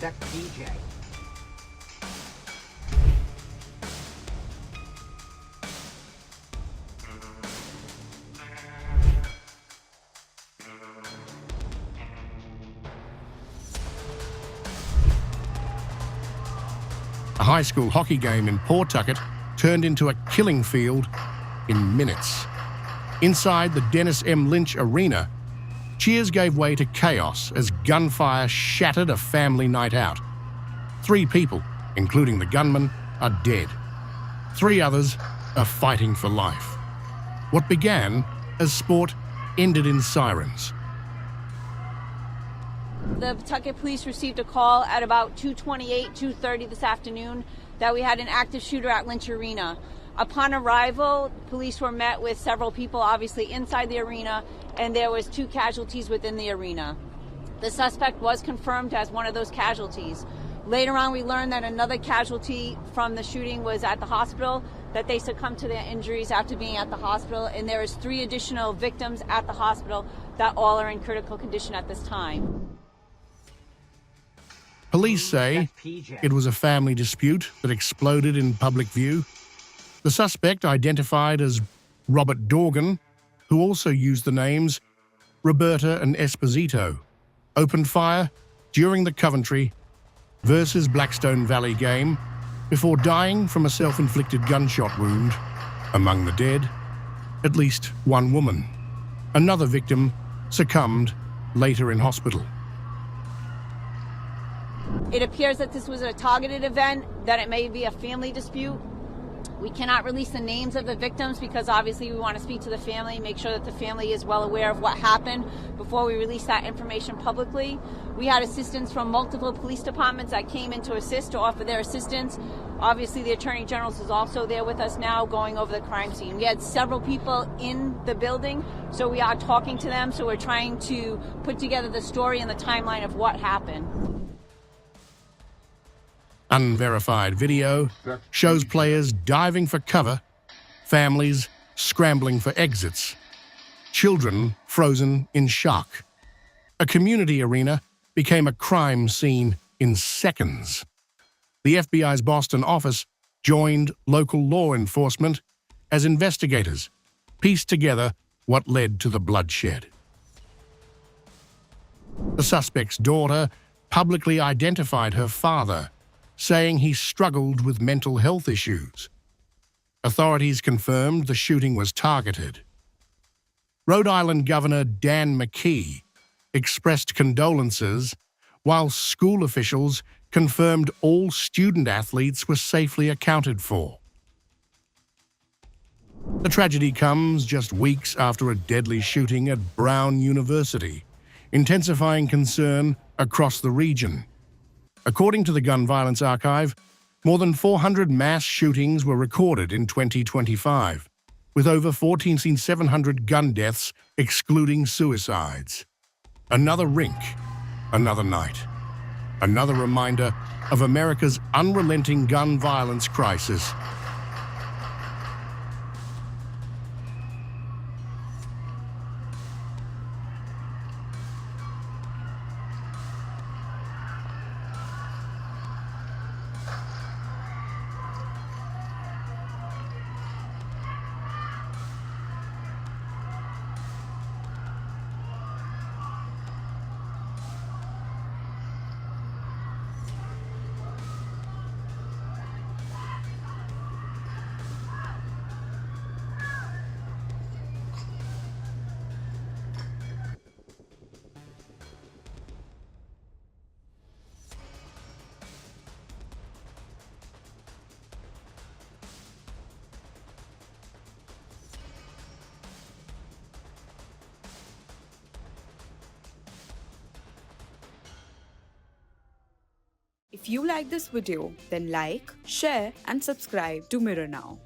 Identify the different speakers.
Speaker 1: Suspect PJ.
Speaker 2: A high school hockey game in Pawtucket turned into a killing field in minutes. Inside the Dennis M. Lynch Arena, cheers gave way to chaos as gunfire shattered a family night out. 3 people, including the gunman, are dead. 3 others are fighting for life. What began as sport ended in sirens.
Speaker 3: The Pawtucket Police received a call at about 2:28, 2:30 this afternoon that we had an active shooter at Lynch Arena. Upon arrival, police were met with several people obviously inside the arena, and there was 2 casualties within the arena. The suspect was confirmed as one of those casualties. Later on, we learned that another casualty from the shooting was at the hospital, that they succumbed to their injuries after being at the hospital, and there is 3 additional victims at the hospital that all are in critical condition at this time.
Speaker 2: Police say it was a family dispute that exploded in public view. The suspect, identified as Robert Dorgan, who also used the names Roberta and Esposito, opened fire during the Coventry versus Blackstone Valley game before dying from a self-inflicted gunshot wound. Among the dead, at least 1 woman. Another victim succumbed later in hospital.
Speaker 3: It appears that this was a targeted event, that it may be a family dispute. We cannot release the names of the victims because obviously we want to speak to the family, make sure that the family is well aware of what happened before we release that information publicly. We had assistance from multiple police departments that came in to assist, to offer their assistance. Obviously the Attorney General is also there with us now going over the crime scene. We had several people in the building, so we are talking to them, so we're trying to put together the story and the timeline of what happened.
Speaker 2: Unverified video shows players diving for cover, families scrambling for exits, children frozen in shock. A community arena became a crime scene in seconds. The FBI's Boston office joined local law enforcement as investigators pieced together what led to the bloodshed. The suspect's daughter publicly identified her father, saying he struggled with mental health issues. Authorities confirmed the shooting was targeted. Rhode Island Governor Dan McKee expressed condolences, while school officials confirmed all student athletes were safely accounted for. The tragedy comes just weeks after a deadly shooting at Brown University, intensifying concern across the region. According to the Gun Violence Archive, more than 400 mass shootings were recorded in 2025, with over 14,700 gun deaths excluding suicides. Another rink, another night. Another reminder of America's unrelenting gun violence crisis.
Speaker 4: If you like this video, then like, share and subscribe to Mirror Now.